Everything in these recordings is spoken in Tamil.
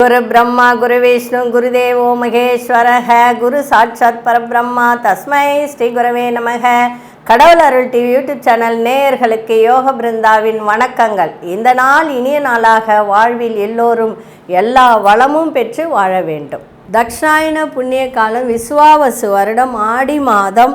गुरु ब्रह्मा गुरु विष्णु गुरुदेवो महेश्वरः गुरु साक्षात् परब्रह्मा तस्मै ஸ்ரீ குரவே நமக. கடவுள் அருள் டிவி யூடியூப் சேனல் நேயர்களுக்கு யோக பிருந்தாவின் வணக்கங்கள். இந்த நாள் இனிய நாளாக வாழ்வில் எல்லோரும் எல்லா வளமும் பெற்று வாழ வேண்டும். தக்ஷாயன புண்ணிய காலம் விசுவாவசு வருடம் ஆடி மாதம்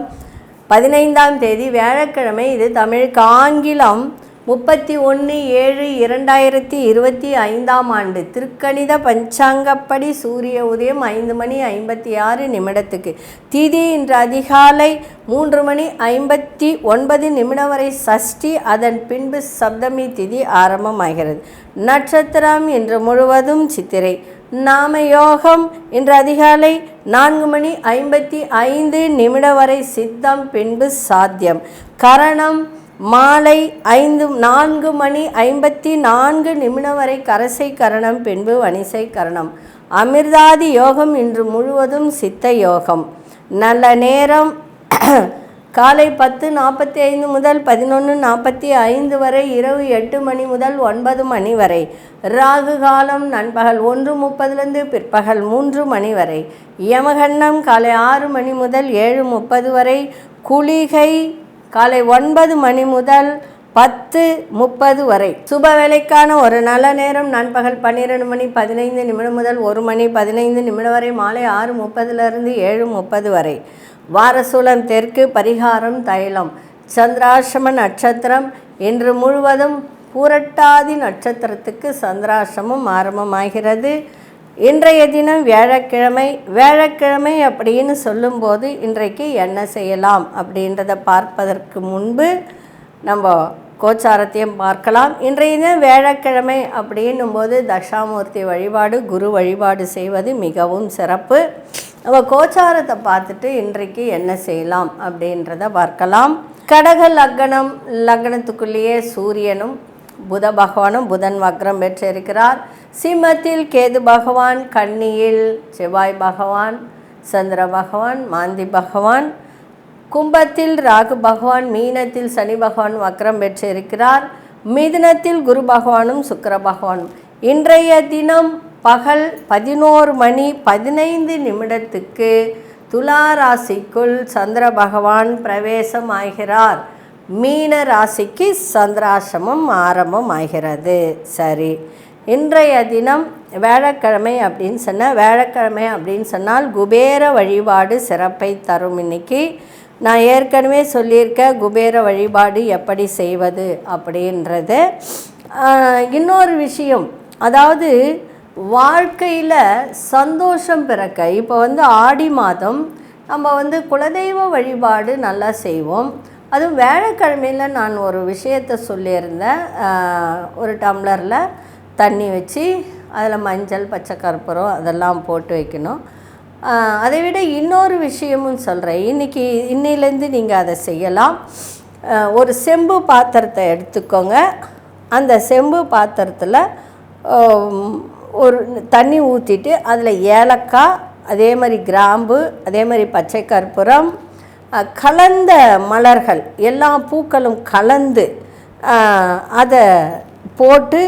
15ஆம் தேதி வியாழக்கிழமை. இது தமிழுக்கு ஆங்கிலம் 31/7/2025 ஆண்டு திருக்கணித பஞ்சாங்கப்படி சூரிய உதயம் 5:56 திதி இன்று அதிகாலை 3:59 வரை சஷ்டி, அதன் பின்பு சப்தமி திதி ஆரம்பமாகிறது. நட்சத்திரம் இன்று முழுவதும் சித்திரை. நாம யோகம் இன்று அதிகாலை 4:55 வரை சித்தம், பின்பு சாத்தியம். கரணம் மாலை 4:54 வரை கரசை கரணம், பின்பு வணிசை கரணம். அமிர்தாதி யோகம் இன்று முழுவதும் சித்த யோகம். நல்ல நேரம் காலை 10:45 முதல் 11:45 வரை, இரவு 8 மணி முதல் 9 மணி வரை. ராகு காலம் நண்பகல் 1:30 பிற்பகல் 3 மணி வரை. யமகண்டம் காலை 6 மணி முதல் 7:30 வரை. குளிகை காலை 9 மணி முதல் 10:30 வரை. சுப வேலைக்கான ஒரு நல்ல நேரம் நண்பகல் 12:15 முதல் 1:15 வரை. மாலை 6:30 7:30 வரை. வாரசூலம் தெற்கு. பரிகாரம் தைலம். சந்திராசிரம நட்சத்திரம் இன்று முழுவதும். பூரட்டாதி நட்சத்திரத்துக்கு சந்திராசிரமம் ஆரம்பமாகிறது. இன்றைய தினம் வியாழக்கிழமை அப்படின்னு சொல்லும்போது இன்றைக்கு என்ன செய்யலாம் அப்படின்றத பார்ப்பதற்கு முன்பு நம்ம கோச்சாரத்தையும் பார்க்கலாம். இன்றைய தினம் வியாழக்கிழமை அப்படின்னும் போது தட்சாமூர்த்தி வழிபாடு, குரு வழிபாடு செய்வது மிகவும் சிறப்பு. நம்ம கோச்சாரத்தை பார்த்துட்டு இன்றைக்கு என்ன செய்யலாம் அப்படின்றத பார்க்கலாம். கடக லக்னத்துக்குள்ளேயே சூரியனும் புத பகவானும், புதன் வக்ரம் பெற்றிருக்கிறார். சிம்மத்தில் கேது பகவான், கன்னியில் செவ்வாய் பகவான், சந்திர பகவான், மாந்தி பகவான், கும்பத்தில் ராகு பகவான், மீனத்தில் சனி பகவான் வக்ரம் பெற்றிருக்கிறார். மிதுனத்தில் குரு பகவானும் சுக்கிர பகவானும். இன்றைய தினம் பகல் 11:15 துலா ராசிக்குள் சந்திர பகவான் பிரவேசம் ஆகிறார். மீன ராசிக்கு சந்திராசிரமம் ஆரம்பம் ஆகிறது. சரி, இன்றைய தினம் வியாழக்கிழமை அப்படின்னு சொன்னால் குபேர வழிபாடு சிறப்பை தரும். இன்னைக்கு நான் ஏற்கனவே சொல்லியிருக்கேன் குபேர வழிபாடு எப்படி செய்வது அப்படின்றது. இன்னொரு விஷயம், அதாவது வாழ்க்கையில் சந்தோஷம் பிறக்க இப்போ ஆடி மாதம் நம்ம குலதெய்வ வழிபாடு நல்லா செய்வோம். அதுவும் வியாழக்கிழமையில் நான் ஒரு விஷயத்தை சொல்லியிருந்தேன். ஒரு டம்ளரில் தண்ணி வச்சு அதில் மஞ்சள், பச்சை கற்பூரம் அதெல்லாம் போட்டு வைக்கணும். அதை விட இன்னொரு விஷயமும் சொல்கிறேன். இன்னிலேருந்து நீங்கள் அதை செய்யலாம். ஒரு செம்பு பாத்திரத்தை எடுத்துக்கோங்க. அந்த செம்பு பாத்திரத்தில் ஒரு தண்ணி ஊற்றிட்டு அதில் ஏலக்காய், அதே மாதிரி கிராம்பு, அதே மாதிரி பச்சை கற்பூரம், கலந்த மலர்கள், எல்லா பூக்களும் கலந்து அதை போட்டு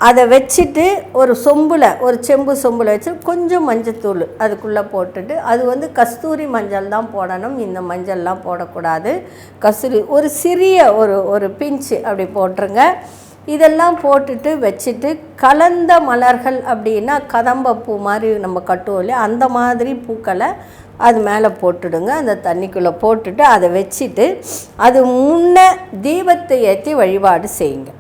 அதை வச்சுட்டு ஒரு செம்பு சொம்பில் வச்சு கொஞ்சம் மஞ்சத்தூள் அதுக்குள்ளே போட்டுட்டு, அது கஸ்தூரி மஞ்சள் தான் போடணும், இந்த மஞ்சள்லாம் போடக்கூடாது. கஸ்தூரி ஒரு சிறிய ஒரு பிஞ்சு அப்படி போட்டுருங்க. இதெல்லாம் போட்டுட்டு வச்சுட்டு, கலந்த மலர்கள் அப்படின்னா கதம்ப பூ மாதிரி நம்ம கட்டுவோம் இல்லையா, அந்த மாதிரி பூக்களை அது மேலே போட்டுடுங்க. அந்த தண்ணிக்குள்ளே போட்டுட்டு அதை வச்சுட்டு அது முன்னே தீபத்தை ஏற்றி வழிபாடு செய்யுங்க.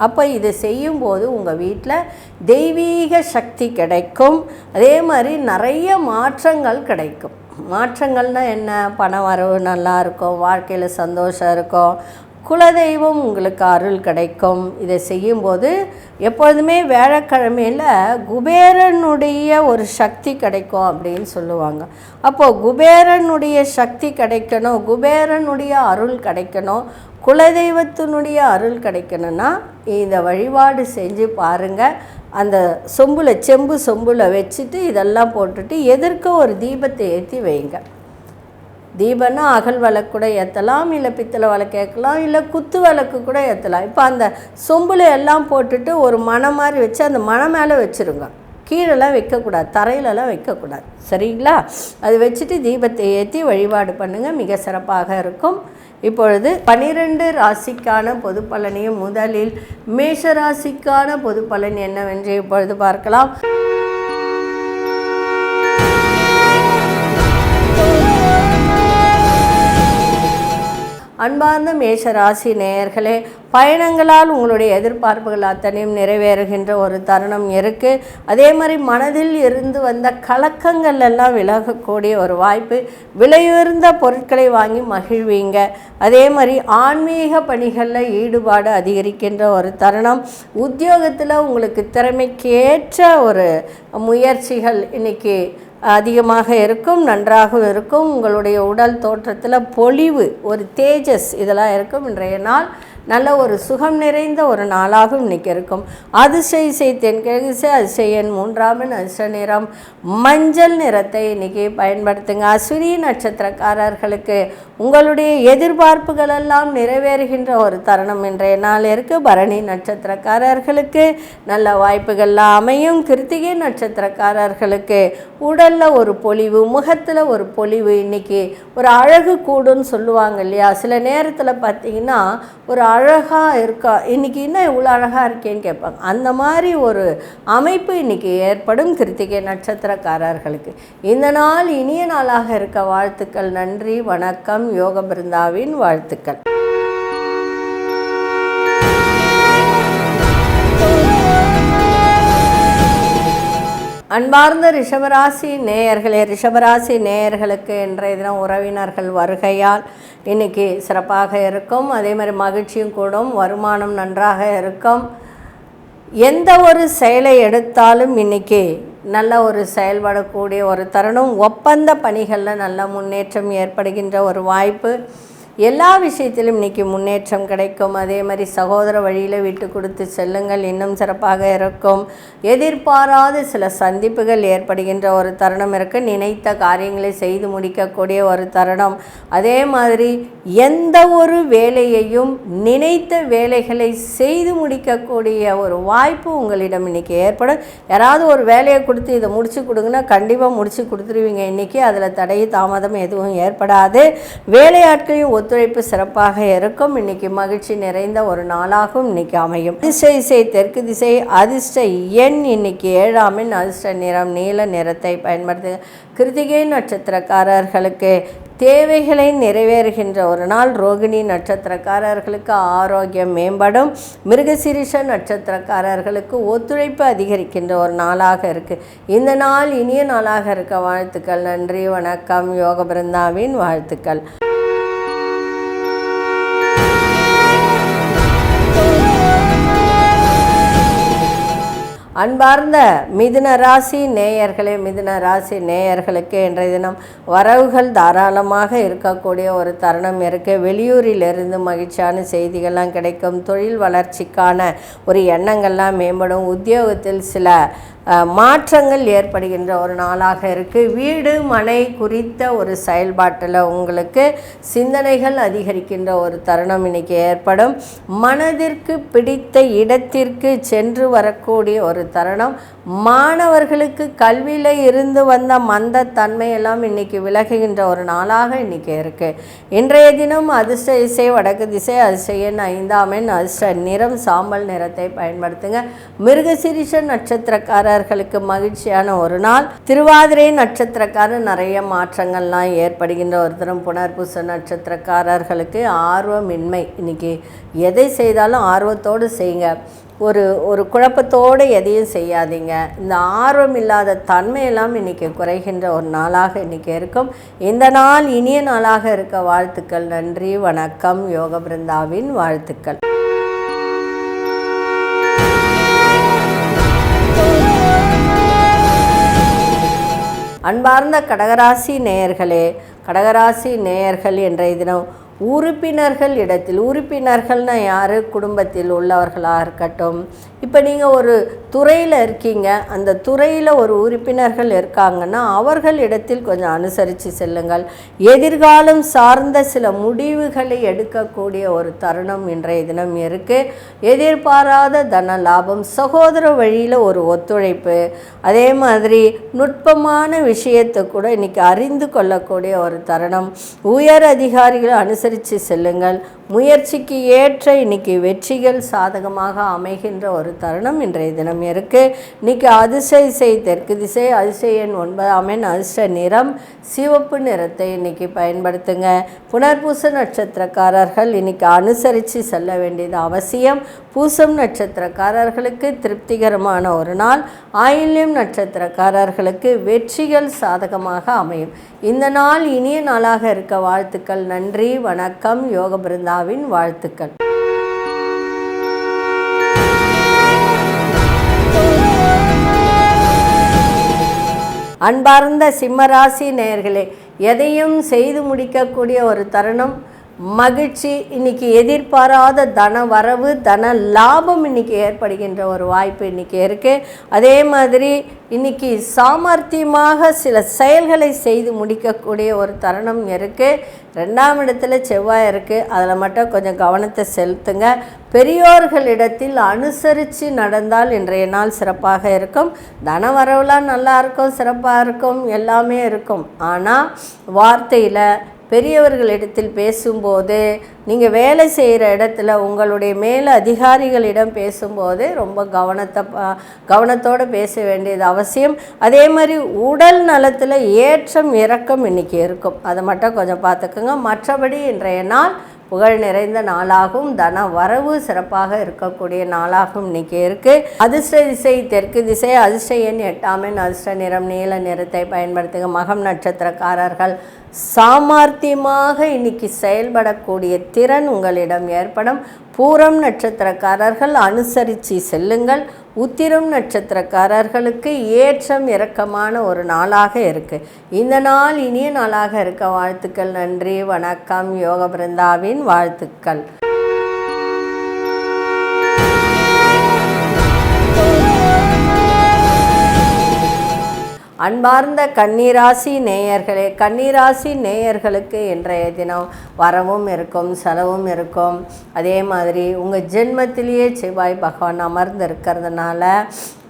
அப்போ இதை செய்யும்போது உங்கள் வீட்டில் தெய்வீக சக்தி கிடைக்கும். அதே மாதிரி நிறைய மாற்றங்கள் கிடைக்கும். மாற்றங்கள்னால் என்ன? பண வரவு நல்லா இருக்கும், வாழ்க்கையில் சந்தோஷம் இருக்கும், குலதெய்வம் உங்களுக்கு அருள் கிடைக்கும். இதை செய்யும்போது எப்பொழுதுமே வியாழக்கிழமையில் குபேரனுடைய ஒரு சக்தி கிடைக்கும் அப்படின்னு சொல்லுவாங்க. அப்போது குபேரனுடைய சக்தி கிடைக்கணும், குபேரனுடைய அருள் கிடைக்கணும், குலதெய்வத்தினுடைய அருள் கிடைக்கணும்னா இந்த வழிபாடு செஞ்சு பாருங்கள். அந்த செம்பு சொம்பில் வச்சுட்டு இதெல்லாம் போட்டுட்டு எதிர்க்க ஒரு தீபத்தை ஏற்றி வைங்க. தீபம்னா அகல் விளக்கு கூட ஏற்றலாம், இல்லை பித்தளை விளக்கு ஏற்றலாம், இல்லை குத்து விளக்கு கூட ஏற்றலாம். இப்போ அந்த சொம்பில் எல்லாம் போட்டுட்டு ஒரு மணை மாதிரி வச்சு அந்த மணை மேலே வச்சுருங்க. கீழெல்லாம் வைக்கக்கூடாது, தரையிலலாம் வைக்கக்கூடாது. சரிங்களா? அது வச்சுட்டு தீபத்தை ஏற்றி வழிபாடு பண்ணுங்கள், மிக சிறப்பாக இருக்கும். இப்பொழுது 12 ராசிக்கான பொது பலனையும் முதலில் மேஷ ராசிக்கான பொது பலன் என்னவென்று இப்பொழுது பார்க்கலாம். அன்பார்ந்த மேஷ ராசி நேயர்களே, பயணங்களால் உங்களுடைய எதிர்பார்ப்புகள் அத்தனையும் நிறைவேறுகின்ற ஒரு தருணம் இருக்குது. அதே மாதிரி மனதில் இருந்து வந்த கலக்கங்கள் எல்லாம் விலகக்கூடிய ஒரு வாய்ப்பு. விலையுயர்ந்த பொருட்களை வாங்கி மகிழ்வீங்க. அதே மாதிரி ஆன்மீக பணிகளில் ஈடுபாடு அதிகரிக்கின்ற ஒரு தருணம். உத்தியோகத்தில் உங்களுக்கு திறமைக்கு ஏற்ற ஒரு முயற்சிகள் இன்றைக்கி அதிகமாக இருக்கும், நன்றாகவும் இருக்கும். உங்களுடைய உடல் தோற்றத்தில் பொலிவு, ஒரு தேஜஸ் இதெல்லாம் இருக்கும். இன்றைய நாள் நல்ல ஒரு சுகம் நிறைந்த ஒரு நாளாகவும் இன்றைக்கி இருக்கும். அதிசய தென்கிழக்கு அதிசயன் 3ஆம் அதிர்ஷ்ட நிறம் மஞ்சள் நிறத்தை இன்றைக்கி பயன்படுத்துங்க. அஸ்வினி நட்சத்திரக்காரர்களுக்கு உங்களுடைய எதிர்பார்ப்புகளெல்லாம் நிறைவேறுகின்ற ஒரு தருணம் இன்றைய நாள் இருக்குது. பரணி நட்சத்திரக்காரர்களுக்கு நல்ல வாய்ப்புகள்லாம் அமையும். கிருத்திகை நட்சத்திரக்காரர்களுக்கு உடலில் ஒரு பொலிவு, முகத்தில் ஒரு பொலிவு, இன்றைக்கி ஒரு அழகு கூடுன்னு சொல்லுவாங்க இல்லையா? சில நேரத்தில் பார்த்திங்கன்னா ஒரு அழகாக இருக்கா, இன்றைக்கி இன்னும் இவ்வளோ அழகாக இருக்கேன்னு கேட்பாங்க. அந்த மாதிரி ஒரு அமைப்பு இன்றைக்கி ஏற்படும் கிருத்திகை நட்சத்திரக்காரர்களுக்கு. இந்த நாள் இனிய நாளாக இருக்க வாழ்த்துக்கள். நன்றி, வணக்கம். யோக பிருந்தாவின் வாழ்த்துக்கள். அன்பார்ந்த ரிஷபராசி நேயர்களே, ரிஷபராசி நேயர்களுக்கு இன்றைய தினம் உறவினர்கள் வருகையால் இன்றைக்கி சிறப்பாக இருக்கும். அதே மாதிரி மகிழ்ச்சியும் கூடும், வருமானம் நன்றாக இருக்கும். எந்த ஒரு செயலை எடுத்தாலும் இன்றைக்கி நல்ல ஒரு செயல்படக்கூடிய ஒரு தருணம். ஒப்பந்த பணிகளில் நல்ல முன்னேற்றம் ஏற்படுகின்ற ஒரு வாய்ப்பு. எல்லா விஷயத்திலும் இன்றைக்கி முன்னேற்றம் கிடைக்கும். அதே மாதிரி சகோதர வழியில் விட்டு கொடுத்து செல்லுங்கள், இன்னும் சிறப்பாக இருக்கும். எதிர்பாராத சில சந்திப்புகள் ஏற்படுகின்ற ஒரு தருணம் இருக்குது. நினைத்த காரியங்களை செய்து முடிக்கக்கூடிய ஒரு தருணம். அதே மாதிரி எந்த ஒரு வேலையையும் நினைத்த வேலைகளை செய்து முடிக்கக்கூடிய ஒரு வாய்ப்பு உங்களிடம் இன்றைக்கி ஏற்படும். யாராவது ஒரு வேலையை கொடுத்து இதை முடிச்சு கொடுங்கன்னா கண்டிப்பாக முடிச்சு கொடுத்துருவீங்க இன்றைக்கி. அதில் தடை தாமதம் எதுவும் ஏற்படாது. வேலையாட்களையும் ஒத்துழைப்பு சிறப்பாக இருக்கும். இன்றைக்கி மகிழ்ச்சி நிறைந்த ஒரு நாளாகவும் இன்றைக்கி அமையும். அதிர்ஷ்ட திசை தெற்கு திசை, அதிர்ஷ்ட எண் இன்றைக்கி 7ஆம் எண், அதிர்ஷ்ட நிறம் நீல நிறத்தை பயன்படுத்து. கிருத்திகை நட்சத்திரக்காரர்களுக்கு தேவைகளை நிறைவேறுகின்ற ஒரு நாள். ரோகிணி நட்சத்திரக்காரர்களுக்கு ஆரோக்கியம் மேம்படும். மிருகசீரிஷ நட்சத்திரக்காரர்களுக்கு ஒத்துழைப்பு அதிகரிக்கின்ற ஒரு நாளாக இருக்குது. இந்த நாள் இனிய நாளாக இருக்க வாழ்த்துக்கள். நன்றி, வணக்கம். யோக பிருந்தாவின் வாழ்த்துக்கள். அன்பார்ந்த மிதுன ராசி நேயர்களே, மிதுன ராசி நேயர்களுக்கு இன்றைய தினம் வரவுகள் தாராளமாக இருக்கக்கூடிய ஒரு தருணம் இருக்குது. வெளியூரிலிருந்து மகிழ்ச்சியான செய்திகள்லாம் கிடைக்கும். தொழில் வளர்ச்சிக்கான ஒரு எண்ணங்கள்லாம் மேம்படும். உத்தியோகத்தில் சில மாற்றங்கள் ஏற்படுகின்ற ஒரு நாளாக இருக்குது. வீடு மனை குறித்த ஒரு செயல்பாட்டில் உங்களுக்கு சிந்தனைகள் அதிகரிக்கின்ற ஒரு தருணம் இன்றைக்கி ஏற்படும். மனதிற்கு பிடித்த இடத்திற்கு சென்று வரக்கூடிய ஒரு தருணம். மாணவர்களுக்கு கல்வியில் இருந்து வந்த மந்த தன்மையெல்லாம் இன்றைக்கி விலகுகின்ற ஒரு நாளாக இன்றைக்கி இருக்குது. இன்றைய தினம் அதிர்ஷ்ட திசை வடக்கு திசை, அதிர்ஷ்ட எண் 5ஆம் எண், அதிர்ஷ்ட நிறம் சாம்பல் நிறத்தை பயன்படுத்துங்க. மிருகசீரிஷ நட்சத்திரக்காரர்களுக்கு மகிழ்ச்சியான ஒரு நாள். திருவாதிரை நட்சத்திரக்காரர் நிறைய மாற்றங்கள்லாம் ஏற்படுகின்ற ஒரு தினம். புனர்பூச நட்சத்திரக்காரர்களுக்கு ஆர்வமின்மை. இன்றைக்கி எதை செய்தாலும் ஆர்வத்தோடு செய்யுங்க. ஒரு குழப்பத்தோடு எதையும் செய்யாதீங்க. இந்த ஆர்வம் இல்லாத தன்மையெல்லாம் இன்றைக்கி குறைகின்ற ஒரு நாளாக இன்றைக்கி இருக்கும். இந்த நாள் இனிய நாளாக இருக்க வாழ்த்துக்கள். நன்றி, வணக்கம். யோக பிருந்தாவின் வாழ்த்துக்கள். அன்பார்ந்த கடகராசி நேயர்களே, கடகராசி நேயர்கள் இன்றைய தினம் உறுப்பினர்கள் இடத்தில், உறுப்பினர்கள்னால் யார்? குடும்பத்தில் உள்ளவர்களாக இருக்கட்டும். இப்போ நீங்கள் ஒரு துறையில் இருக்கீங்க, அந்த துறையில் ஒரு உறுப்பினர்கள் இருக்காங்கன்னா அவர்கள் இடத்தில் கொஞ்சம் அனுசரித்து செல்லுங்கள். எதிர்காலம் சார்ந்த சில முடிவுகளை எடுக்கக்கூடிய ஒரு தருணம் இன்றைய தினம் இருக்குது. எதிர்பாராத தன லாபம், சகோதர வழியில் ஒரு ஒத்துழைப்பு, அதே மாதிரி நுட்பமான விஷயத்தை கூட இன்றைக்கி அறிந்து கொள்ளக்கூடிய ஒரு தருணம். உயர் அதிகாரிகளை அனுசரித்து செல்லுங்கள். முயற்சிக்கு ஏற்ற இன்றைக்கி வெற்றிகள் சாதகமாக அமைகின்ற ஒரு தருணம் இன்றைய தினம் இருக்குது. இன்றைக்கி அதிசய தெற்கு திசை, அதிசய எண் 9, அதிர்ஷ்ட நிறம் சிவப்பு நிறத்தை இன்றைக்கி பயன்படுத்துங்க. புனர்பூச நட்சத்திரக்காரர்கள் இன்றைக்கி அனுசரித்து செல்ல வேண்டியது அவசியம். பூசம் நட்சத்திரக்காரர்களுக்கு திருப்திகரமான ஒரு நாள். ஆயில்யம் நட்சத்திரக்காரர்களுக்கு வெற்றிகள் சாதகமாக அமையும். இந்த நாள் இனிய நாளாக இருக்க வாழ்த்துக்கள். நன்றி, வணக்கம். யோக பிருந்தாவின் வாழ்த்துக்கள். அன்பார்ந்த சிம்மராசி நேயர்களே, எதையும் செய்து முடிக்கக்கூடிய ஒரு தருணம், மகிழ்ச்சி. இன்றைக்கி எதிர்பாராத தன வரவு, தன லாபம் இன்றைக்கி ஏற்படுகின்ற ஒரு வாய்ப்பு இன்றைக்கி இருக்குது. அதே மாதிரி இன்றைக்கி சாமர்த்தியமாக சில செயல்களை செய்து முடிக்கக்கூடிய ஒரு தருணம் இருக்குது. 2ஆம் இடத்துல செவ்வாய் இருக்குது, அதில் மட்டும் கொஞ்சம் கவனத்தை செலுத்துங்க. பெரியோர்களிடத்தில் அனுசரித்து நடந்தால் இன்றைய நாள் சிறப்பாக இருக்கும். தன வரவுலாம் நல்லா இருக்கும், சிறப்பாக இருக்கும், எல்லாமே இருக்கும். ஆனால் வார்த்தையில் பெரியவர்களிடத்தில் பேசும்போது, நீங்கள் வேலை செய்கிற இடத்துல உங்களுடைய மேல் அதிகாரிகளிடம் பேசும்போது ரொம்ப கவனத்தோடு பேச வேண்டியது அவசியம். அதே மாதிரி உடல் நலத்தில் ஏற்றம் இறக்கம் இன்றைக்கி இருக்கும், அதை மட்டும் கொஞ்சம் பார்த்துக்குங்க. மற்றபடி இன்றைய நாள் புகழ் நிறைந்த நாளாகவும் தன வரவு சிறப்பாக இருக்கக்கூடிய நாளாகவும் இன்றைக்கி இருக்குது. அதிர்ஷ்ட திசை தெற்கு திசை, அதிர்ஷ்ட எண் 8, அதிர்ஷ்ட நிறம் நீல நிறத்தை பயன்படுத்துங்க. மகம் நட்சத்திரக்காரர்கள் சாமர்த்தியமாக இன்னைக்கு செயல்படக்கூடிய திறன் உங்களிடம் ஏற்படும். பூரம் நட்சத்திரக்காரர்கள் அனுசரித்து செல்லுங்கள். உத்திரம் நட்சத்திரக்காரர்களுக்கு ஏற்றம் இறக்கமான ஒரு நாளாக இருக்குது. இந்த நாள் இனிய நாளாக இருக்க வாழ்த்துக்கள். நன்றி, வணக்கம். யோக பிருந்தாவின் வாழ்த்துக்கள். அன்பார்ந்த கன்னிராசி நேயர்களே, கன்னிராசி நேயர்களுக்கு இன்றைய தினம் வரவும் இருக்கும், செலவும் இருக்கும். அதே மாதிரி உங்கள் ஜென்மத்திலேயே செவ்வாய் பகவான் அமர்ந்து இருக்கிறதுனால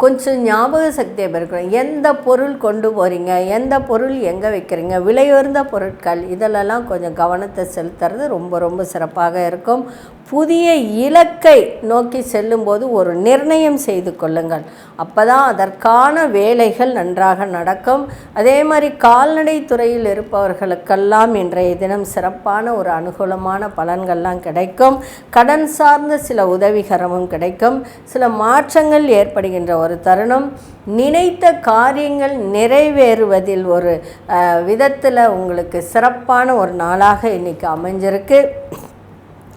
கொஞ்சம் ஞாபக சக்தியை பெருக்கணும். எந்த பொருள் கொண்டு போகிறீங்க, எந்த பொருள் எங்கே வைக்கிறீங்க, விலையுயர்ந்த பொருட்கள் இதிலெல்லாம் கொஞ்சம் கவனத்தை செலுத்துறது ரொம்ப ரொம்ப சிறப்பாக இருக்கும். புதிய இலக்கை நோக்கி செல்லும்போது ஒரு நிர்ணயம் செய்து கொள்ளுங்கள். அப்போ தான் அதற்கான வேலைகள் நன்றாக நடக்கும். அதே மாதிரி கால்நடை துறையில் இருப்பவர்களுக்கெல்லாம் இன்றைய தினம் சிறப்பான ஒரு அனுகூலமான பலன்கள்லாம் கிடைக்கும். கடன் சார்ந்த சில உதவிகரமும் கிடைக்கும். சில மாற்றங்கள் ஏற்படுகின்ற ஒரு தருணம். நினைத்த காரியங்கள் நிறைவேறுவதில் ஒரு விதத்தில் உங்களுக்கு சிறப்பான ஒரு நாளாக இன்றைக்கி அமைஞ்சிருக்கு.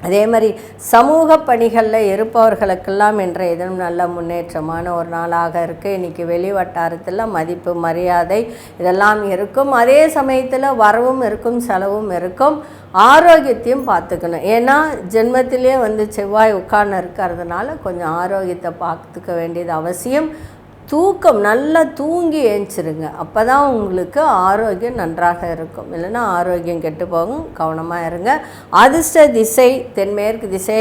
அதே மாதிரி சமூக பணிகளில் இருப்பவர்களுக்கெல்லாம் இன்றைய தினம் நல்ல முன்னேற்றமான ஒரு நாளாக இருக்குது. இன்றைக்கி வெளி வட்டாரத்தில் மதிப்பு மரியாதை இதெல்லாம் இருக்கும். அதே சமயத்தில் வரவும் இருக்கும், செலவும் இருக்கும். ஆரோக்கியத்தையும் பார்த்துக்கணும். ஏன்னா ஜென்மத்திலே செவ்வாய் உட்கார்ந்து இருக்கிறதுனால கொஞ்சம் ஆரோக்கியத்தை பார்த்துக்க வேண்டியது அவசியம். தூக்கம் நல்லா தூங்கி ஏஞ்சிருங்க, அப்போ தான் உங்களுக்கு ஆரோக்கியம் நன்றாக இருக்கும். இல்லைன்னா ஆரோக்கியம் கெட்டு போகும், கவனமாக இருங்க. அதிர்ஷ்ட திசை தென்மேற்கு திசை,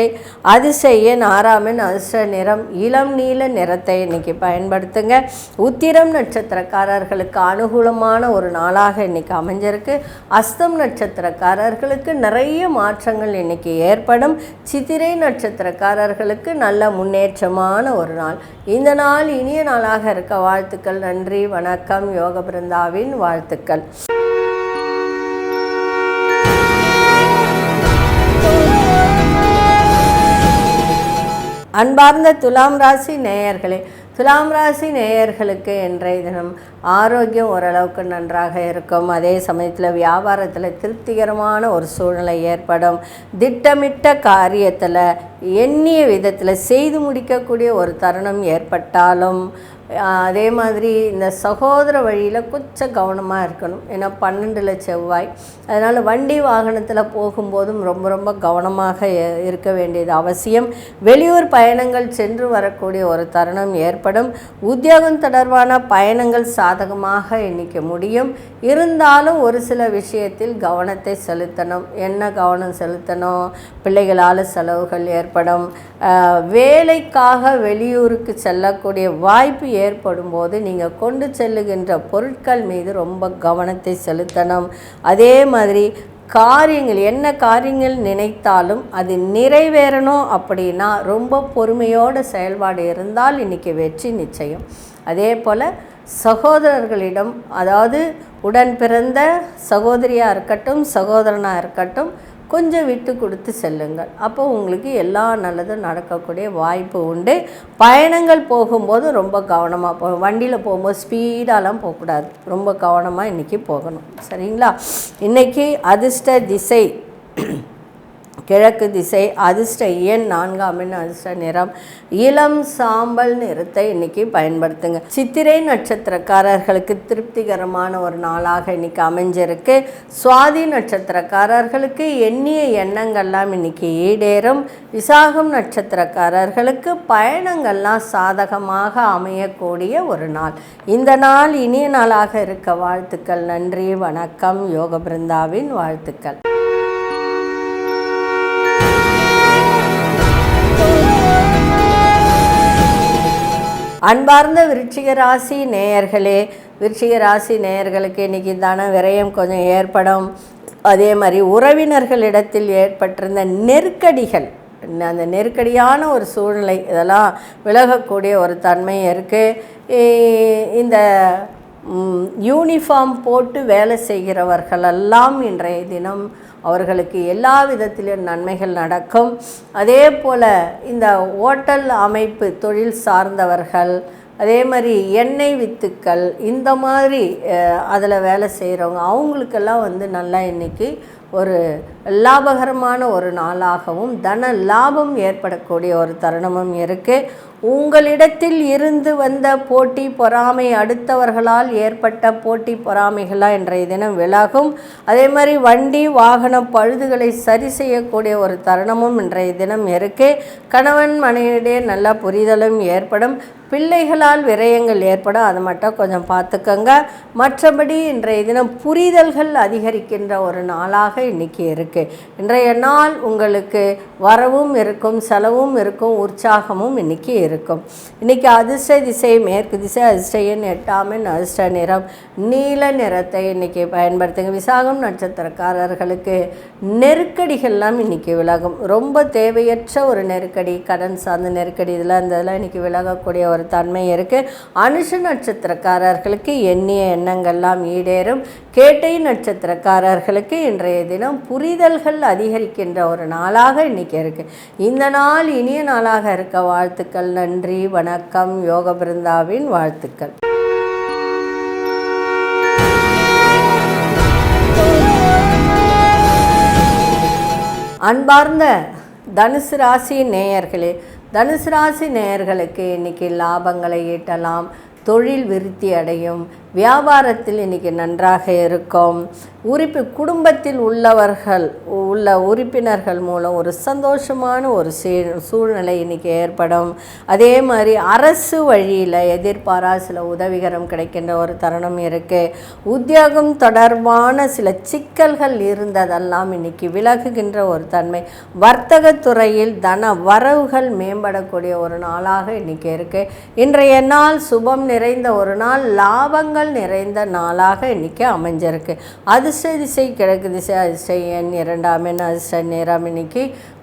அதிர்ஷ்ட எண் 6, அதிர்ஷ்ட நிறம் இளம் நீல நிறத்தை இன்றைக்கி பயன்படுத்துங்க. உத்திரம் நட்சத்திரக்காரர்களுக்கு அனுகூலமான ஒரு நாளாக இன்றைக்கி அமைஞ்சிருக்கு. அஸ்தம் நட்சத்திரக்காரர்களுக்கு நிறைய மாற்றங்கள் இன்றைக்கி ஏற்படும். சித்திரை நட்சத்திரக்காரர்களுக்கு நல்ல முன்னேற்றமான ஒரு நாள். இந்த நாள் இனிய நாளாக இருக்க வாழ்த்துக்கள். நன்றி, வணக்கம். யோக பிருந்தாவின் வாழ்த்துக்கள். அன்பார்ந்த துலாம் ராசி நேயர்களே, துலாம் ராசி நேயர்களுக்கு இன்றைய தினம் ஆரோக்கியம் ஓரளவுக்கு நன்றாக இருக்கும். அதே சமயத்தில் வியாபாரத்தில் திருப்திகரமான ஒரு சூழ்நிலை ஏற்படும். திட்டமிட்ட காரியத்தில் எண்ணிய விதத்தில் செய்து முடிக்கக்கூடிய ஒரு தருணம் ஏற்பட்டாலும் அதே மாதிரி இந்த சகோதர வழியில் கொஞ்சம் கவனமாக இருக்கணும். ஏன்னா 12ல் செவ்வாய், அதனால் வண்டி வாகனத்தில் போகும்போதும் ரொம்ப ரொம்ப கவனமாக இருக்க வேண்டியது அவசியம். வெளியூர் பயணங்கள் சென்று வரக்கூடிய ஒரு தருணம் ஏற்படும். உத்தியோகம் தொடர்பான பயணங்கள் சாதகமாக இன்றைக்கி முடியும். இருந்தாலும் ஒரு சில விஷயத்தில் கவனத்தை செலுத்தணும். என்ன கவனம் செலுத்தணும்? பிள்ளைகளால் செலவுகள் ஏற்படும். வேலைக்காக வெளியூருக்கு செல்லக்கூடிய வாய்ப்பு ஏற்படும் போது நீங்கள் கொண்டு செல்லுகின்ற பொருட்கள் மீது ரொம்ப கவனத்தை செலுத்தணும். அதே மாதிரி காரியங்கள், என்ன காரியங்கள் நினைத்தாலும் அது நிறைவேறணும் அப்படின்னா ரொம்ப பொறுமையோட செயல்பாடு இருந்தால் இன்றைக்கி வெற்றி நிச்சயம். அதே போல் சகோதரர்களிடம், அதாவது உடன் பிறந்த சகோதரியாக இருக்கட்டும் சகோதரனாக இருக்கட்டும், கொஞ்சம் விட்டு கொடுத்து செல்லுங்கள். அப்போ உங்களுக்கு எல்லா நல்லதும் நடக்கக்கூடிய வாய்ப்பு உண்டு. பயணங்கள் போகும்போது ரொம்ப கவனமாக போகணும். வண்டியில் போகும்போது ஸ்பீடாலாம் போகக்கூடாது, ரொம்ப கவனமாக இன்றைக்கி போகணும். சரிங்களா? இன்றைக்கி அதிர்ஷ்ட திசை கிழக்கு திசை, அதிர்ஷ்ட எண் 4ஆம் எண், அதிர்ஷ்ட நிறம் இளம் சாம்பல் நிறத்தை இன்றைக்கி பயன்படுத்துங்க. சித்திரை நட்சத்திரக்காரர்களுக்கு திருப்திகரமான ஒரு நாளாக இன்றைக்கி அமைஞ்சிருக்கு. சுவாதி நட்சத்திரக்காரர்களுக்கு எண்ணிய எண்ணங்கள்லாம் இன்றைக்கி ஈடேறும். விசாகம் நட்சத்திரக்காரர்களுக்கு பயணங்கள்லாம் சாதகமாக அமையக்கூடிய ஒரு நாள். இந்த நாள் இனிய நாளாக இருக்க வாழ்த்துக்கள். நன்றி, வணக்கம். யோக பிருந்தாவின் வாழ்த்துக்கள். அன்பார்ந்த விருச்சிக ராசி நேயர்களே, விருச்சிக ராசி நேயர்களுக்கு இன்றைக்கி தன விரயம் கொஞ்சம் ஏற்படும். அதே மாதிரி உறவினர்களிடத்தில் ஏற்பட்டிருந்த நெருக்கடிகள், அந்த நெருக்கடியான ஒரு சூழ்நிலை, இதெல்லாம் விலகக்கூடிய ஒரு தன்மை இருக்குது. இந்த யூனிஃபார்ம் போட்டு வேலை செய்கிறவர்களெல்லாம் இன்றைய தினம் அவர்களுக்கு எல்லா விதத்திலும் நன்மைகள் நடக்கும். அதே போல் இந்த ஓட்டல் அமைப்பு தொழில் சார்ந்தவர்கள், அதே மாதிரி எண்ணெய் வித்துக்கள், இந்த மாதிரி அதில் வேலை செய்கிறவங்க, அவங்களுக்கெல்லாம் நல்லா இன்றைக்கி ஒரு லாபகரமான ஒரு நாளாகவும் தன லாபம் ஏற்படக்கூடிய ஒரு தருணமும் இருக்குது. உங்களிடத்தில் இருந்து வந்த போட்டி பொறாமை, அடுத்தவர்களால் ஏற்பட்ட போட்டி பொறாமைகளாக இன்றைய தினம் விலகும். அதே மாதிரி வண்டி வாகன பழுதுகளை சரி செய்யக்கூடிய ஒரு தருணமும் இன்றைய தினம் இருக்குது. கணவன் மனைவியிடையே நல்ல புரிதலும் ஏற்படும். பிள்ளைகளால் விரயங்கள் ஏற்படும், அதை மட்டும் கொஞ்சம் பார்த்துக்கோங்க. மற்றபடி இன்றைய தினம் புரிதல்கள் அதிகரிக்கின்ற ஒரு நாளாக இன்றைக்கி இருக்குது. இன்றைய நாள் உங்களுக்கு வரவும் இருக்கும், செலவும் இருக்கும், உற்சாகமும் இன்றைக்கி இருக்கும். இன்றைக்கி அதிர்ஷ்ட திசை மேற்கு திசை, அதிர்ஷ்ட எண் 8ஆம் எண், அதிர்ஷ்ட நிறம் நீல நிறத்தை இன்றைக்கி பயன்படுத்துங்க. விசாகம் நட்சத்திரக்காரர்களுக்கு நெருக்கடிகள்லாம் இன்றைக்கி விலகும். ரொம்ப தேவையற்ற ஒரு நெருக்கடி, கடன் சார்ந்த நெருக்கடி, இதெல்லாம் இன்றைக்கி விலகக்கூடிய ஒரு தன்மை இருக்குது. அனுஷ நட்சத்திரக்காரர்களுக்கு எண்ணிய எண்ணங்கள்லாம் ஈடேறும். கேட்டை நட்சத்திரக்காரர்களுக்கு இன்றைய தினம் புரிதல்கள் அதிகரிக்கின்ற ஒரு நாளாக இன்றைக்கி இருக்குது. இந்த நாள் இனிய நாளாக இருக்க வாழ்த்துக்கள். நன்றி, வணக்கம். யோக பிருந்தாவின் வாழ்த்துக்கள். அன்பார்ந்த தனுசு ராசி நேயர்களே, தனுசு ராசி நேயர்களுக்கு இன்றைக்கி லாபங்களை ஈட்டலாம், தொழில் விருத்தி அடையும், வியாபாரத்தில் இன்றைக்கி நன்றாக இருக்கும். குடும்பத்தில் உள்ள உறுப்பினர்கள் மூலம் ஒரு சந்தோஷமான ஒரு சூழ்நிலை இன்றைக்கி ஏற்படும். அதே மாதிரி அரசு வழியில் எதிர்பாரா சில உதவிகரம் கிடைக்கின்ற ஒரு தருணம் இருக்குது. உத்தியோகம் தொடர்பான சில சிக்கல்கள் இருந்ததெல்லாம் இன்றைக்கி விலகுகின்ற ஒரு தன்மை. வர்த்தகத்துறையில் தன வரவுகள் மேம்படக்கூடிய ஒரு நாளாக இன்றைக்கி இருக்குது. இன்றைய நாள் சுபம் நிறைந்த ஒரு நாள், லாபங்கள் நிறைந்த நாளாக இன்றைக்கி அமைஞ்சிருக்கு. அதிர்ஷ்ட திசை கிழக்கு திசை, அதிர்ஷ்ட எண் 2ஆம் எண், அதிர்ஷ்ட நிறம் இன்றைக்கி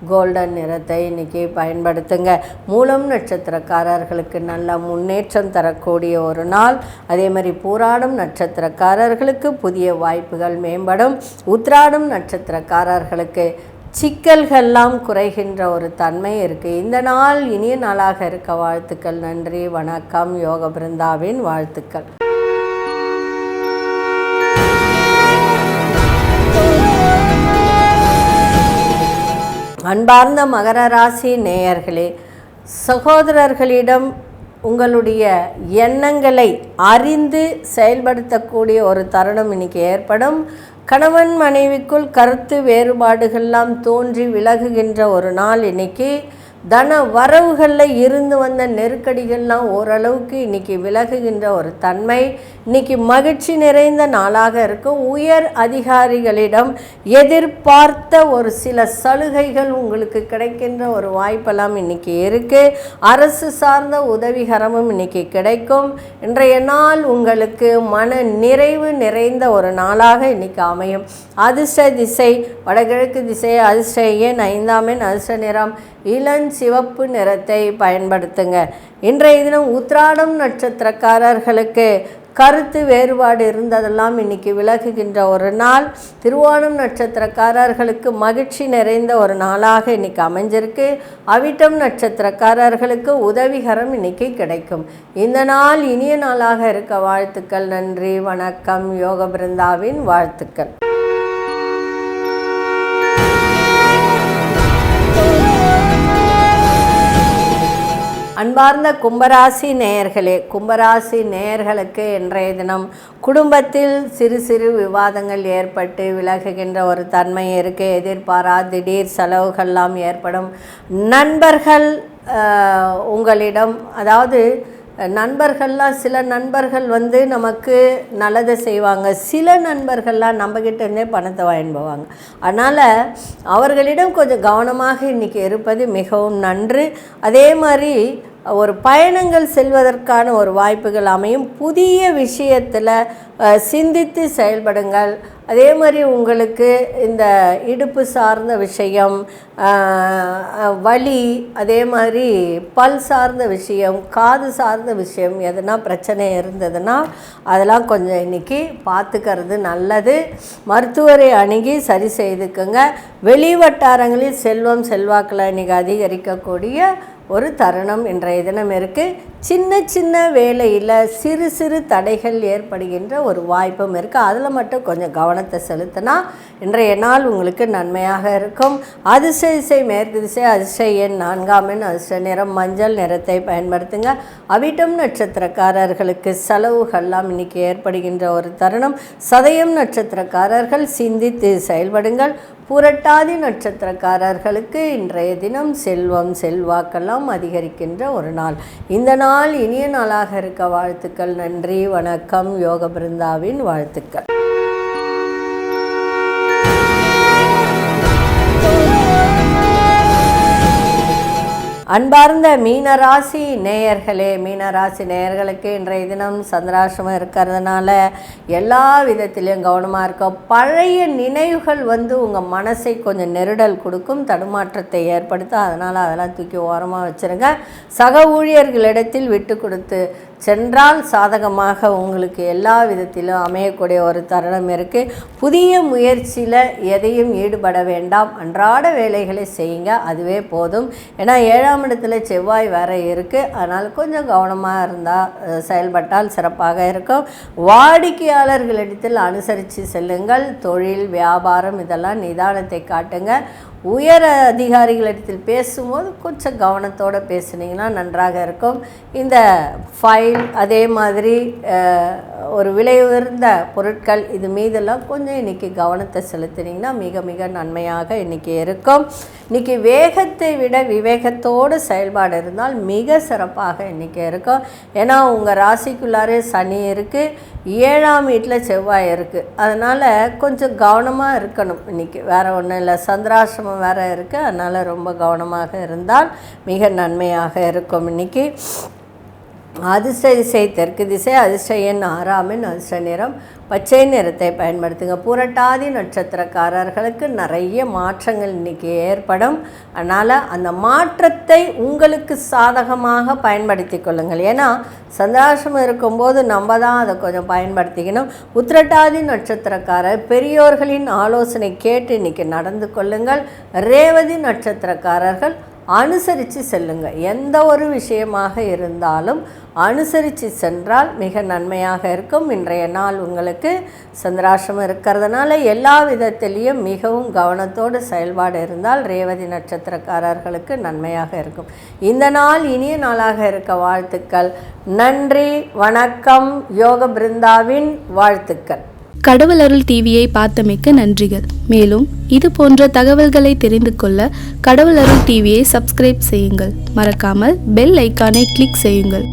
கோல்டன் நிறத்தை இன்றைக்கி பயன்படுத்துங்க. மூலம் நட்சத்திரக்காரர்களுக்கு நல்ல முன்னேற்றம் தரக்கூடிய ஒரு நாள். அதே மாதிரி பூராடம் நட்சத்திரக்காரர்களுக்கு புதிய வாய்ப்புகள் மேம்படும். உத்திராடம் நட்சத்திரக்காரர்களுக்கு சிக்கல்கள்லாம் குறைகின்ற ஒரு தன்மை இருக்குது. இந்த நாள் இனிய நாளாக இருக்க வாழ்த்துக்கள். நன்றி, வணக்கம். யோக பிருந்தாவின் வாழ்த்துக்கள். அன்பார்ந்த மகர ராசி நேயர்களே, சகோதரர்களிடம் உங்களுடைய எண்ணங்களை அறிந்து செயல்படுத்தக்கூடிய ஒரு தருணம் இன்றைக்கி ஏற்படும். கணவன் மனைவிக்குள் கருத்து வேறுபாடுகள்லாம் தோன்றி விலகுகின்ற ஒரு நாள் இன்றைக்கி. தன வரவுகளில் இருந்து வந்த நெருக்கடிகள்லாம் ஓரளவுக்கு இன்றைக்கி விலகுகின்ற ஒரு தன்மை. இன்றைக்கி மகிழ்ச்சி நிறைந்த நாளாக இருக்கும். உயர் அதிகாரிகளிடம் எதிர்பார்த்த ஒரு சில சலுகைகள் உங்களுக்கு கிடைக்கின்ற ஒரு வாய்ப்பெல்லாம் இன்றைக்கி இருக்குது. அரசு சார்ந்த உதவிகரமும் இன்றைக்கி கிடைக்கும். இன்றைய நாள் உங்களுக்கு மன நிறைவு நிறைந்த ஒரு நாளாக இன்றைக்கி அமையும். அதிர்ஷ்ட திசை வடகிழக்கு திசை, அதிர்ஷ்ட எண் 5ஆம் எண், அதிர்ஷ்ட நிறம் இளஞ்சிவப்பு நிறத்தை பயன்படுத்துங்க. இன்றைய தினம் உத்திராடம் நட்சத்திரக்காரர்களுக்கு கருத்து வேறுபாடு இருந்ததெல்லாம் இன்றைக்கி விலகுகின்ற ஒரு நாள். திருவோணம் நட்சத்திரக்காரர்களுக்கு மகிழ்ச்சி நிறைந்த ஒரு நாளாக இன்றைக்கி அமைஞ்சிருக்கு. அவிட்டம் நட்சத்திரக்காரர்களுக்கு உதவிகரம் இன்றைக்கி கிடைக்கும். இந்த நாள் இனிய நாளாக இருக்க வாழ்த்துக்கள். நன்றி, வணக்கம். யோக பிருந்தாவின் வாழ்த்துக்கள். அன்பார்ந்த கும்பராசி நேயர்களே, கும்பராசி நேயர்களுக்கு இன்றைய தினம் குடும்பத்தில் சிறு சிறு விவாதங்கள் ஏற்பட்டு விலகுகின்ற ஒரு தன்மை இருக்குது. எதிர்பாரா திடீர் செலவுகள்லாம் ஏற்படும். நண்பர்கள் உங்களிடம், அதாவது நண்பர்கள்லாம், சில நண்பர்கள் நமக்கு நல்லதை செய்வாங்க, சில நண்பர்கள்லாம் நம்மக்கிட்ட இருந்தே பணத்தை வாங்கிட்டு போவாங்க. அதனால் அவர்களிடம் கொஞ்சம் கவனமாக இன்றைக்கி இருப்பது மிகவும் நன்று. அதே மாதிரி ஒரு பயணங்கள் செல்வதற்கான ஒரு வாய்ப்புகள் அமையும். புதிய விஷயத்தில் சிந்தித்து செயல்படுங்கள். அதே மாதிரி உங்களுக்கு இந்த இடுப்பு சார்ந்த விஷயம், வலி, அதே மாதிரி பல் சார்ந்த விஷயம், காது சார்ந்த விஷயம் எதுனா பிரச்சனை இருந்ததுன்னா அதெல்லாம் கொஞ்சம் இன்றைக்கி பார்த்துக்கிறது நல்லது. மருத்துவரை அணுகி சரி செய்துக்குங்க. வெளி வட்டாரங்களில் செல்வம் செல்வாக்கில் இன்றைக்கி அதிகரிக்கக்கூடிய ஒரு தருணம் இன்றைய தினம் இருக்குது. சின்ன சின்ன வேலையில் சிறு சிறு தடைகள் ஏற்படுகின்ற ஒரு வாய்ப்பும் இருக்குது. அதில் மட்டும் கொஞ்சம் கவனத்தை செலுத்தினா இன்றைய நாள் உங்களுக்கு நன்மையாக இருக்கும். அதிர்ஷ்ட திசை மேற்கு திசை, அதிர்ஷ்ட எண் 4ஆம் எண், அதிர்ஷ்ட நிறம் மஞ்சள் நிறத்தை பயன்படுத்துங்க. அவிட்டம் நட்சத்திரக்காரர்களுக்கு செலவுகள்லாம் இன்றைக்கி ஏற்படுகின்ற ஒரு தருணம். சதயம் நட்சத்திரக்காரர்கள் சிந்தித்து செயல்படுங்கள். புரட்டாதி நட்சத்திரக்காரர்களுக்கு இன்றைய தினம் செல்வம் செல்வாக்கெல்லாம் அதிகரிக்கின்ற ஒரு நாள். இந்த நாள் இனிய நாளாக இருக்க வாழ்த்துக்கள். நன்றி, வணக்கம். யோக பிருந்தாவின் வாழ்த்துக்கள். அன்பார்ந்த மீனராசி நேயர்களே, மீனராசி நேயர்களுக்கு இன்றைய தினம் சந்திராசிரமம் இருக்கிறதுனால எல்லா விதத்திலையும் கவனமாக இருக்கும். பழைய நினைவுகள் உங்கள் மனசை கொஞ்சம் நெருடல் கொடுக்கும், தடுமாற்றத்தை ஏற்படுத்தும். அதனால் அதெல்லாம் தூக்கி ஓரமாக வச்சுருங்க. சக ஊழியர்களிடத்தில் விட்டு கொடுத்து சென்றால் சாதகமாக உங்களுக்கு எல்லா விதத்திலும் அமையக்கூடிய ஒரு தருணம் இருக்குது. புதிய முயற்சியில் எதையும் ஈடுபட வேண்டாம். அன்றாட வேலைகளை செய்யுங்க, அதுவே போதும். ஏன்னா 7ஆம் இடத்துல செவ்வாய் வேறு இருக்குது. அதனால் கொஞ்சம் கவனமாக இருந்தால் செயல்பட்டால் சிறப்பாக இருக்கும். வாடிக்கையாளர்களிடத்தில் அனுசரித்து செல்லுங்கள். தொழில் வியாபாரம் இதெல்லாம் நிதானத்தை காட்டுங்க. உயர் அதிகாரிகளிடத்தில் பேசும்போது கொஞ்சம் கவனத்தோடு பேசுனீங்கன்னா நன்றாக இருக்கும். இந்த ஃபைல், அதே மாதிரி ஒரு விலை உயர்ந்த பொருட்கள், இது மீதெல்லாம் கொஞ்சம் இன்றைக்கி கவனத்தை செலுத்தினீங்கன்னா மிக மிக நன்மையாக இன்றைக்கி இருக்கும். இன்றைக்கி வேகத்தை விட விவேகத்தோடு செயல்பாடு இருந்தால் மிக சிறப்பாக இன்றைக்கி இருக்கும். ஏன்னா உங்கள் ராசிக்குள்ளாரே சனி இருக்குது, 7ஆம் வீட்டில் செவ்வாய் இருக்குது. அதனால் கொஞ்சம் கவனமாக இருக்கணும். இன்றைக்கி வேறு ஒன்றும் இல்லை, சந்திராசிரமம் வேறு இருக்குது. அதனால் ரொம்ப கவனமாக இருந்தால் மிக நன்மையாக இருக்கும். இன்றைக்கி அதிர்ஷ்ட திசை தெற்கு திசை, அதிர்ஷ்ட எண் 6ஆம் எண், அதிர்ஷ்ட நிறம் பச்சை நிறத்தை பயன்படுத்துங்க. புரட்டாதி நட்சத்திரக்காரர்களுக்கு நிறைய மாற்றங்கள் இன்றைக்கி ஏற்படும். அதனால் அந்த மாற்றத்தை உங்களுக்கு சாதகமாக பயன்படுத்தி கொள்ளுங்கள். ஏன்னா சந்திராசிரமம் இருக்கும்போது நம்ம தான் அதை கொஞ்சம் பயன்படுத்திக்கணும். உத்திரட்டாதி நட்சத்திரக்காரர் பெரியோர்களின் ஆலோசனை கேட்டு இன்றைக்கி நடந்து கொள்ளுங்கள். ரேவதி நட்சத்திரக்காரர்கள் அனுசரித்து செல்லுங்க. எந்த ஒரு விஷயமாக இருந்தாலும் அனுசரித்து சென்றால் மிக நன்மையாக இருக்கும். இன்றைய நாள் உங்களுக்கு சந்திராஷ்டமம் இருக்கிறதுனால எல்லா விதத்திலையும் மிகவும் கவனத்தோடு செயல்பாடு இருந்தால் ரேவதி நட்சத்திரக்காரர்களுக்கு நன்மையாக இருக்கும். இந்த நாள் இனிய நாளாக இருக்க வாழ்த்துக்கள். நன்றி, வணக்கம். யோக பிருந்தாவின் வாழ்த்துக்கள். கடவுள் அருள் டிவியை பார்த்தமைக்க நன்றிகள். மேலும் இது போன்ற தகவல்களை தெரிந்து கொள்ள கடவுள் அருள் டிவியை சப்ஸ்கிரைப் செய்யுங்கள். மறக்காமல் பெல் ஐக்கானை கிளிக் செய்யுங்கள்.